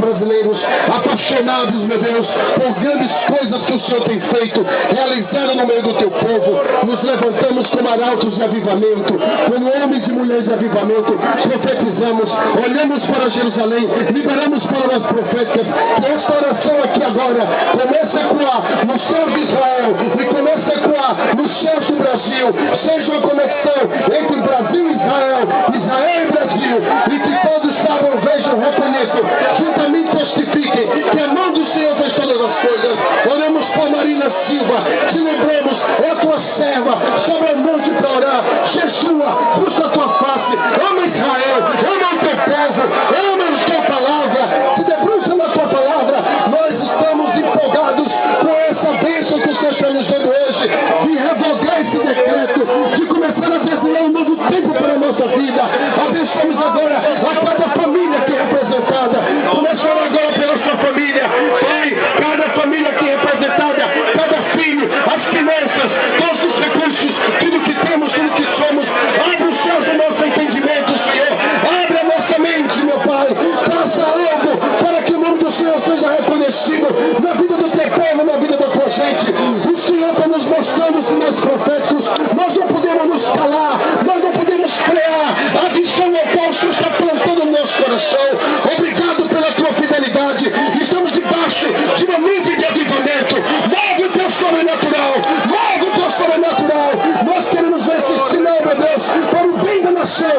brasileiros apaixonados, meu Deus, por grandes coisas que o Senhor tem feito, realizando no meio do teu povo. Nos levantamos como arautos de avivamento, como homens e mulheres de avivamento, profetizamos, olhamos para Jerusalém, liberamos palavras proféticas, que esta oração aqui agora comece a ecoar no céu de Israel e comece a ecoar no céu do Brasil, seja uma conexão entre Brasil e Israel, Israel e Brasil, e que todos saibam, vejam, reconheçam, juntamente testifiquem que a mão do Senhor fez todas as coisas. Oramos por Marina Silva, te lembramos, é a tua serva, sobre a monte para orar, Jeshua, busca a tua face, ama Israel, ama o teu povo, ama a tua palavra, se debruça na tua palavra. Nós estamos empolgados com essa bênção que o Senhor está nos dando hoje, de revogar esse decreto, de começar a desenhar um novo tempo para a nossa vida. Abençoamos agora a cada família aqui representada, começando agora pela sua família, Pai, cada família aqui representada, cada filho, as finanças, todos os recursos, tudo que temos, tudo que somos. Abre os céus do nosso entendimento, Senhor, abre a nossa mente, meu Pai, faça algo para que o nome do Senhor seja reconhecido na vida do teu povo, na vida da tua gente. O Senhor está nos mostrando os sinais proféticos, nós não podemos nos calar, nós não podemos frear a visão ao qual o Senhor está plantando no nosso coração. Obrigado pela tua fidelidade, estamos debaixo de uma nuvem de avivamento. Move o teu sobrenatural, move o teu sobrenatural. Nós queremos ver esse sinal, meu Deus, para o bem da nação,